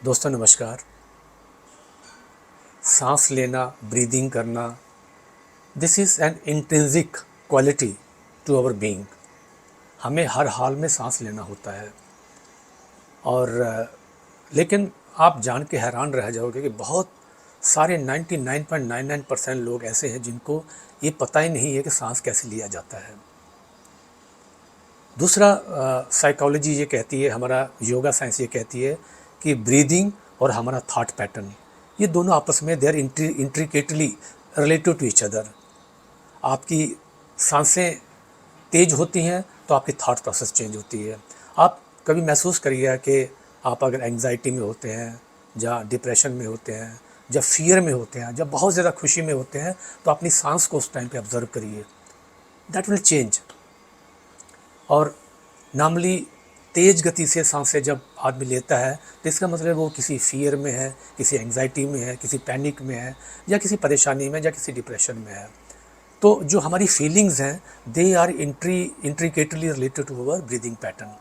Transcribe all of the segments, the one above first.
दोस्तों नमस्कार। सांस लेना, ब्रीदिंग करना, this is an intrinsic quality to our being. हमें हर हाल में सांस लेना होता है और लेकिन आप जान के हैरान रह जाओगे कि बहुत सारे 99.99% लोग ऐसे हैं जिनको ये पता ही नहीं है कि सांस कैसे लिया जाता है। दूसरा, साइकोलॉजी ये कहती है, हमारा योगा साइंस ये कहती है कि ब्रीदिंग और हमारा थॉट पैटर्न, ये दोनों आपस में they are intricately related to each other. आपकी सांसें तेज होती हैं तो आपकी थॉट प्रोसेस चेंज होती है। आप कभी महसूस करिए कि आप अगर एंग्जाइटी में होते हैं, या डिप्रेशन में होते हैं, जब फियर में होते हैं, जब बहुत ज़्यादा खुशी में होते हैं, तो अपनी सांस को उस टाइम पे ऑब्जर्व करिए, दैट विल चेंज। और नॉर्मली तेज़ गति से सांसें जब आदमी लेता है तो इसका मतलब वो किसी फियर में है, किसी एंग्जाइटी में है, किसी पैनिक में है, या किसी परेशानी में, या किसी डिप्रेशन में है। तो जो हमारी फीलिंग्स हैं they are intricately related to our breathing pattern.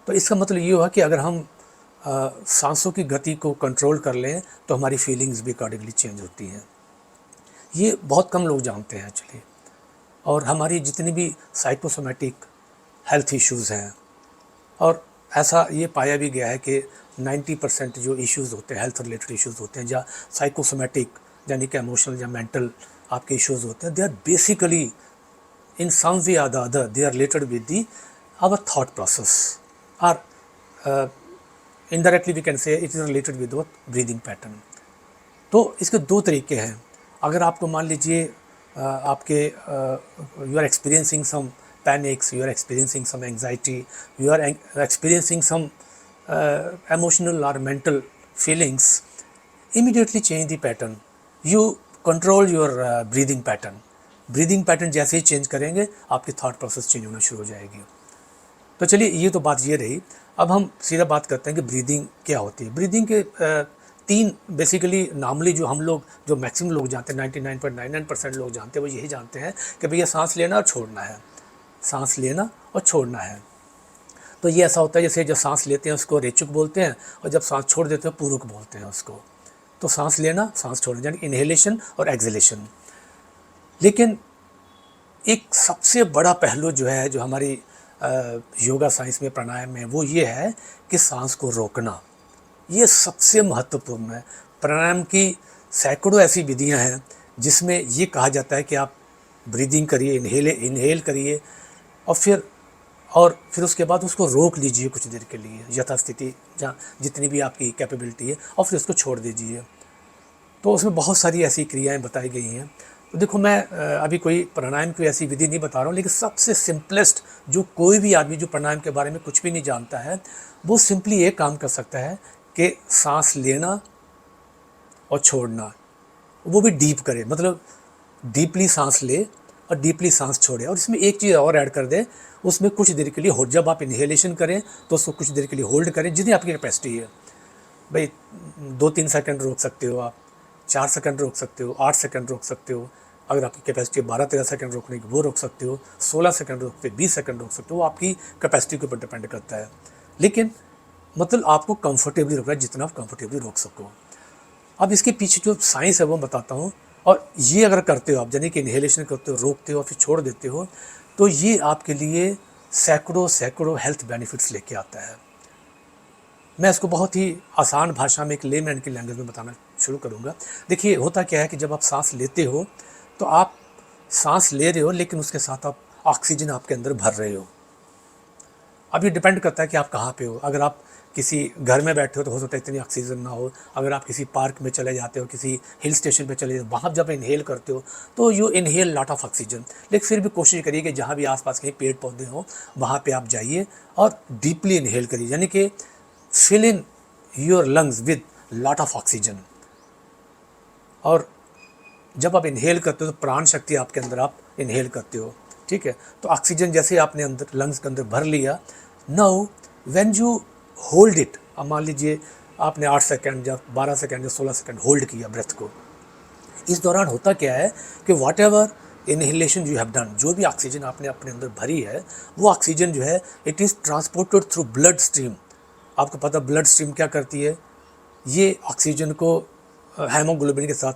तो इसका मतलब ये हुआ कि अगर हम सांसों की गति को कंट्रोल कर लें तो हमारी फीलिंग्स भी अकॉर्डिंगली चेंज होती हैं। ये बहुत कम लोग जानते हैं एक्चुअली। और हमारी जितनी भी साइकोसोमेटिक हेल्थ इश्यूज़ हैं, और ऐसा ये पाया भी गया है कि 90% जो इश्यूज़ होते हैं, हेल्थ रिलेटेड इश्यूज़ होते हैं, या साइकोसोमेटिक यानी कि इमोशनल या मेंटल आपके इश्यूज़ होते हैं, they are basically in some way और the other they are related with the our thought process, और indirectly we can say it is related with our breathing pattern. तो इसके दो तरीके हैं। अगर आपको मान लीजिए आपके you are experiencing some panics, you are experiencing some anxiety, you are experiencing some emotional or mental feelings, immediately change the pattern. You control your breathing pattern. Breathing pattern जैसे ही चेंज करेंगे आपकी थॉट प्रोसेस चेंज होना शुरू हो जाएगी। तो चलिए, ये तो बात ये रही। अब हम सीधा बात करते हैं कि ब्रीदिंग क्या होती है। ब्रीदिंग के तीन बेसिकली नॉर्मली जो हम लोग, जो मैक्सिमम लोग जानते हैं, 99.99% लोग जानते हैं, वो यही जानते हैं कि भैया सांस लेना और छोड़ना है, सांस लेना और छोड़ना है। तो ये ऐसा होता है जैसे जब सांस लेते हैं उसको रेचुक बोलते हैं, और जब सांस छोड़ देते हैं पूरक बोलते हैं उसको। तो सांस लेना, सांस छोड़ना, यानी इनहेलेशन और एक्सहेलेशन। लेकिन एक सबसे बड़ा पहलू जो है, जो हमारी योगा साइंस में, प्राणायाम में, वो ये है कि सांस को रोकना। ये सबसे महत्वपूर्ण है। प्राणायाम की सैकड़ों ऐसी विधियां हैं जिसमें ये कहा जाता है कि आप ब्रीदिंग करिए, इनहेल करिए, और फिर उसके बाद उसको रोक लीजिए कुछ देर के लिए, यथास्थिति जहाँ जितनी भी आपकी कैपेबिलिटी है, और फिर उसको छोड़ दीजिए। तो उसमें बहुत सारी ऐसी क्रियाएं बताई गई हैं। तो देखो, मैं अभी कोई प्राणायाम की ऐसी विधि नहीं बता रहा हूँ, लेकिन सबसे सिंपलेस्ट, जो कोई भी आदमी जो प्राणायाम के बारे में कुछ भी नहीं जानता है, वो सिंपली एक काम कर सकता है कि सांस लेना और छोड़ना, वो भी डीप करे, मतलब डीपली सांस ले और डीपली सांस छोड़े। और इसमें एक चीज़ और ऐड कर दे, उसमें कुछ देर के लिए हो, जब आप इनहेलेशन करें तो उसको कुछ देर के लिए होल्ड करें, जितनी आपकी कैपेसिटी है। भाई 2-3 सेकंड रोक सकते हो आप, 4 सेकंड रोक सकते हो, 8 सेकंड रोक सकते हो। अगर आपकी कैपेसिटी 12-13 सेकंड रोकने की, वो रोक सकते हो। 16 सेकंड रोकते, 20 सेकंड रोक सकते हो। वो आपकी कैपेसिटी के ऊपर डिपेंड करता है। लेकिन मतलब आपको कंफर्टेबली रोकना है, जितना आप कंफर्टेबली रोक सको। अब इसके पीछे जो साइंस है वो बताता हूँ। और ये अगर करते हो आप, यानी कि इनहेलेशन करते हो, रोकते हो और फिर छोड़ देते हो, तो ये आपके लिए सैकड़ों हेल्थ बेनिफिट्स लेके आता है। मैं इसको बहुत ही आसान भाषा में, एक लेमैन की लैंग्वेज में बताना शुरू करूँगा। देखिए, होता क्या है कि जब आप सांस लेते हो तो आप सांस ले रहे हो, लेकिन उसके साथ आप ऑक्सीजन आपके अंदर भर रहे हो। अब ये डिपेंड करता है कि आप कहाँ पे हो। अगर आप किसी घर में बैठे हो तो हो सकता है इतनी ऑक्सीजन ना हो। अगर आप किसी पार्क में चले जाते हो, किसी हिल स्टेशन पे चले जाते हो, वहाँ जब इनहेल करते हो तो you inhale lot of oxygen. लेकिन फिर भी कोशिश करिए कि जहाँ भी आसपास कहीं पेड़ पौधे हों वहाँ पे आप जाइए और डीपली इनहेल करिए, यानी कि fill in your lungs with lot of oxygen. और जब आप इनहेल करते हो तो प्राण शक्ति आपके अंदर आप इनहेल करते हो, ठीक है। तो ऑक्सीजन जैसे आपने अंदर लंग्स के अंदर भर लिया, now when you hold it, अब मान लीजिए आपने 8 सेकंड या 12 सेकंड या 16 सेकंड होल्ड किया ब्रेथ को। इस दौरान होता क्या है कि what ever inhalation you have done, जो भी ऑक्सीजन आपने अपने अंदर भरी है, वो ऑक्सीजन जो है it is transported through blood stream. आपको पता ब्लड स्ट्रीम क्या करती है, ये ऑक्सीजन को हेमोग्लोबिन के साथ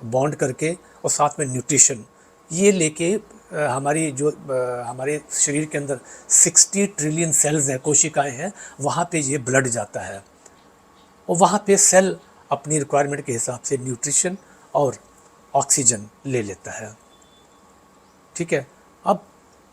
बॉन्ड करके और साथ में न्यूट्रिशन ये लेके हमारे शरीर के अंदर 60 ट्रिलियन सेल्स हैं, कोशिकाएं हैं, वहाँ पे ये ब्लड जाता है और वहाँ पे सेल अपनी रिक्वायरमेंट के हिसाब से न्यूट्रिशन और ऑक्सीजन ले लेता है। ठीक है, अब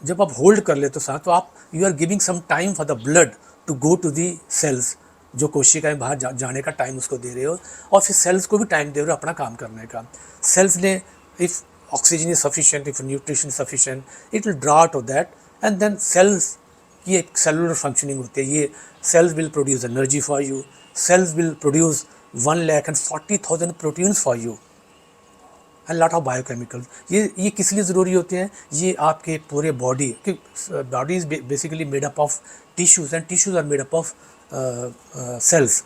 जब आप होल्ड कर लेते हो साथ, तो आप you are giving some time for the blood to go to the cells, जो कोशिकाएं बाहर जाने का टाइम उसको दे रहे हो, और फिर सेल्स को भी टाइम दे रहे हो अपना काम करने का। सेल्स ने if oxygen is sufficient, if nutrition sufficient, it will draw out of that, and then cells की एक सेलुलर फंक्शनिंग होती है। ये cells will produce energy for you, cells will produce 1,40,000 proteins for you and lot of biochemicals. ये किस लिए ज़रूरी होते हैं? ये आपके पूरे body is basically made up of tissues and tissues are made up of cells.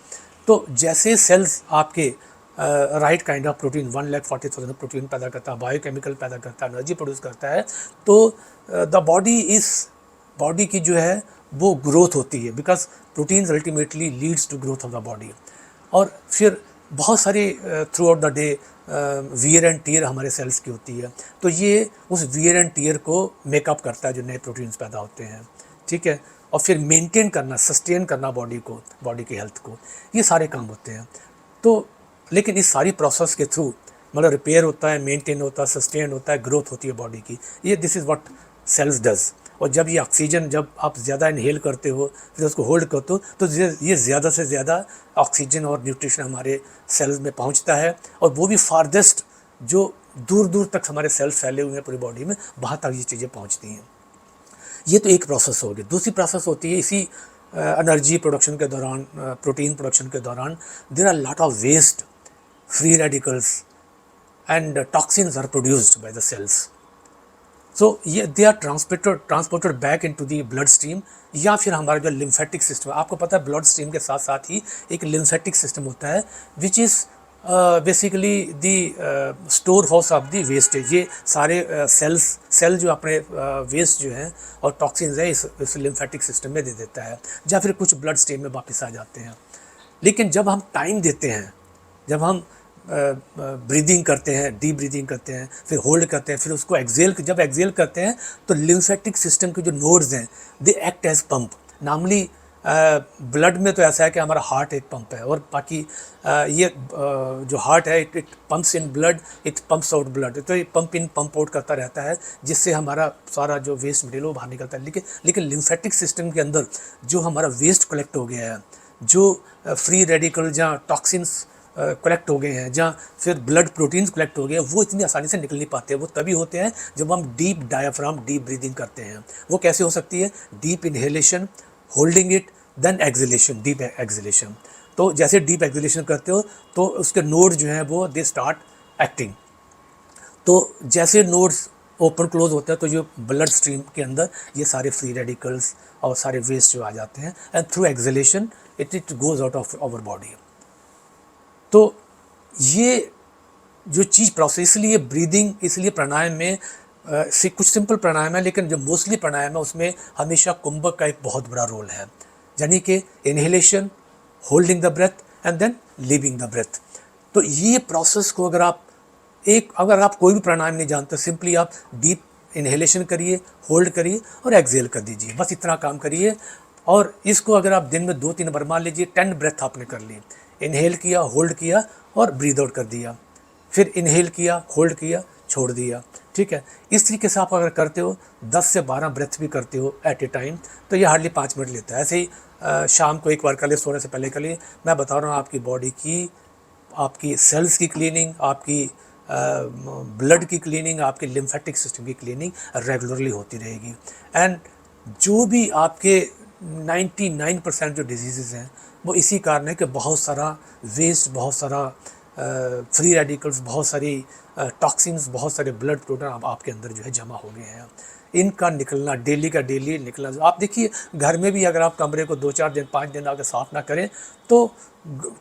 तो जैसे सेल्स आपके right kind of protein 1,40,000 protein पैदा करता है, बायोकेमिकल पैदा करता है, एनर्जी प्रोड्यूस करता है, तो द बॉडी की जो है वो ग्रोथ होती है, because proteins ultimately leads to growth of the body. और फिर बहुत सारे throughout the day wear and tear हमारे सेल्स की होती है, तो ये उस वियर एंड टीयर को मेकअप करता है जो नए प्रोटीन्स पैदा होते हैं। ठीक है, और फिर मेंटेन करना, सस्टेन करना बॉडी को, बॉडी की हेल्थ को, ये सारे काम होते हैं। तो लेकिन इस सारी प्रोसेस के थ्रू मतलब रिपेयर होता है, मेंटेन होता है, सस्टेन होता है, ग्रोथ होती है बॉडी की। ये this is what cells does. और जब ये ऑक्सीजन जब आप ज़्यादा इनहेल करते हो, फिर उसको होल्ड करते हो, तो ये ज़्यादा से ज़्यादा ऑक्सीजन और न्यूट्रिशन हमारे सेल्स में पहुंचता है, और वो भी फारदेस्ट जो दूर दूर तक हमारे सेल्स फैले हुए हैं पूरी बॉडी में, वहाँ तक ये चीज़ें पहुँचती हैं। ये तो एक प्रोसेस होगी। दूसरी प्रोसेस होती है इसी एनर्जी प्रोडक्शन के दौरान, प्रोटीन प्रोडक्शन के दौरान, there are lot of waste, free radicals and toxins are produced by the cells. So ये they are transported back into the blood stream, या फिर हमारा जो लिम्फेटिक सिस्टम, आपको पता है ब्लड स्ट्रीम के साथ साथ ही एक लिम्फेटिक सिस्टम होता है, which is basically the store house of the wastage. ये सारे सेल जो अपने वेस्ट जो हैं और टॉक्सिन्स है इस लिम्फेटिक सिस्टम में दे देता है, या फिर कुछ ब्लड स्ट्रीम में वापस आ जाते हैं। लेकिन जब हम टाइम देते हैं, जब हम ब्रीदिंग करते हैं, डीप ब्रीदिंग करते हैं, फिर होल्ड करते हैं, फिर उसको जब एक्सेल करते हैं, तो लिम्फेटिक सिस्टम के जो नोड्स हैं they act as pump. Normally blood में तो ऐसा है कि हमारा हार्ट एक पंप है, और बाकी ये जो हार्ट है it pumps in blood, it pumps out blood, तो ये पंप इन पंप आउट करता रहता है, जिससे हमारा सारा जो वेस्ट मटेरियल वो बाहर निकलता है। लेकिन लिम्फेटिक सिस्टम के अंदर जो हमारा वेस्ट कलेक्ट हो गया है, जो फ्री रेडिकल या टॉक्सिन्स कलेक्ट हो गए हैं, जहाँ फिर ब्लड प्रोटीन्स कलेक्ट हो गए हैं, वो इतनी आसानी से निकल नहीं पाते। वो तभी होते हैं जब हम डीप डायाफ्राम, डीप ब्रीदिंग करते हैं। वो कैसे हो सकती है? Deep inhalation, holding it, then exhalation, deep exhalation. तो जैसे डीप एक्सहेलेशन करते हो तो उसके नोड जो हैं वो दे स्टार्ट एक्टिंग। तो जैसे नोड्स ओपन क्लोज होता है, तो जो ब्लड स्ट्रीम के अंदर ये सारे फ्री रेडिकल्स और सारे वेस्ट जो आ जाते हैं, and through exhalation it goes out of our body. तो ये जो चीज़ प्रोसेस, इसलिए ब्रीदिंग, इसलिए प्राणायाम में से कुछ सिंपल प्राणायाम है, लेकिन जो मोस्टली प्राणायाम है उसमें हमेशा कुंभक का एक बहुत बड़ा रोल है, यानी कि inhalation, holding the breath and then leaving the breath. तो ये प्रोसेस को अगर आप कोई भी प्राणायाम नहीं जानते, सिंपली आप डीप इनहेलेशन करिए, होल्ड करिए और एक्सेल कर दीजिए, बस इतना काम करिए। और इसको अगर आप दिन में 2-3 बार, मान लीजिए 10 ब्रेथ आपने कर ली, इनहेल किया, होल्ड किया और ब्रीद आउट कर दिया, फिर इनहेल किया, होल्ड किया, छोड़ दिया। ठीक है, इस तरीके से आप अगर करते हो, 10 से 12 ब्रेथ भी करते हो एट ए टाइम, तो ये हार्डली 5 मिनट लेता है। ऐसे ही शाम को एक बार कर लिए, सोने से पहले कर लिए। मैं बता रहा हूँ आपकी बॉडी की, आपकी सेल्स की क्लीनिंग, आपकी ब्लड की क्लीनिंग, आपके लिम्फेटिक सिस्टम की क्लीनिंग रेगुलरली होती रहेगी। एंड जो भी आपके 99% जो डिजीज़ हैं वो इसी कारण है कि बहुत सारा वेस्ट, बहुत सारा फ्री रेडिकल्स, बहुत सारी टॉक्सिन्स, बहुत सारे ब्लड प्रोटीन आपके अंदर जो है जमा हो गए हैं। इनका निकलना डेली का डेली निकलना, आप देखिए घर में भी अगर आप कमरे को 2-4 दिन, 5 दिन अगर साफ़ ना करें, तो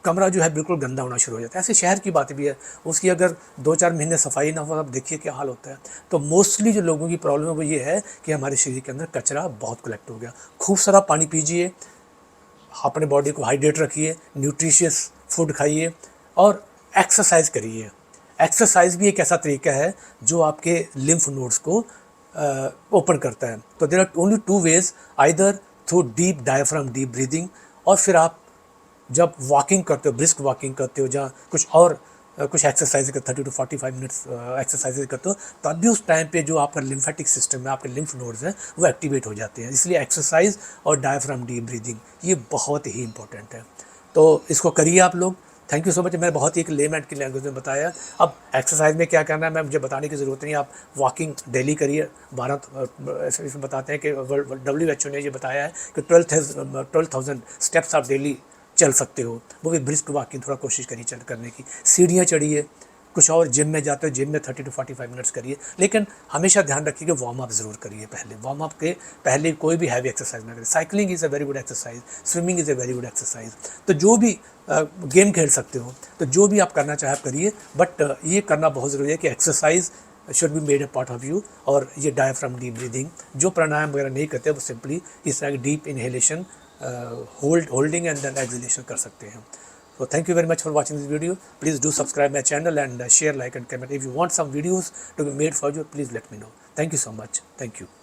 कमरा जो है बिल्कुल गंदा होना शुरू हो जाता है। ऐसे शहर की बात भी है, उसकी अगर 2-4 महीने सफाई ना हो, आप देखिए क्या हाल होता है। तो मोस्टली जो लोगों की प्रॉब्लम है वो ये है कि हमारे शरीर के अंदर कचरा बहुत कलेक्ट हो गया। खूब सारा पानी पीजिए, अपने बॉडी को हाइड्रेट रखिए, न्यूट्रिशियस फूड खाइए और एक्सरसाइज करिए। एक्सरसाइज भी एक ऐसा तरीका है जो आपके लिम्फ नोड्स को ओपन करता है। तो there are only two ways, either through deep diaphragm deep breathing, और फिर आप जब वॉकिंग करते हो, ब्रिस्क वॉकिंग करते हो, जहाँ कुछ एक्सरसाइज करते 30 to 45 मिनट्स एक्सरसाइज करते हो, तब भी उस टाइम पे जो आपका लिम्फेटिक सिस्टम है, आपके लिम्फ नोड्स हैं, वो एक्टिवेट हो जाते हैं। इसलिए एक्सरसाइज और डायफ्राम डीप ब्रीदिंग ये बहुत ही इंपॉर्टेंट है। तो इसको करिए आप लोग। Thank you so much. मैंने बहुत ही एक लेमैन की लैंग्वेज में बताया। अब एक्सरसाइज में क्या करना है मैं मुझे बताने की ज़रूरत नहीं, आप वॉकिंग डेली करिए। 12 इसमें बताते हैं कि WHO ने ये बताया है कि 12,000 स्टेप्स आप डेली चल सकते हो, वो भी ब्रिस्क वॉकिंग थोड़ा कोशिश करिए करने की। सीढ़ियाँ चढ़िए, कुछ और जिम में जाते हो, जिम में 30 to 45 मिनट्स करिए, लेकिन हमेशा ध्यान रखिए कि वार्म अप ज़रूर करिए पहले। वार्म अप के पहले कोई भी हैवी एक्सरसाइज ना करें। Cycling is a very good exercise, swimming is a very good exercise. तो जो भी गेम खेल सकते हो, तो जो भी आप करना चाहे आप करिए, बट ये करना बहुत ज़रूरी है कि exercise should be made a part of you. और ये डायफ्राम डीप ब्रीदिंग, जो प्राणायाम वगैरह नहीं करते वो सिंपली इस तरह की deep inhalation, holding and then exhalation कर सकते हैं। So thank you very much for watching this video. Please do subscribe my channel and share, like and comment. If you want some videos to be made for you, please let me know. Thank you so much. Thank you.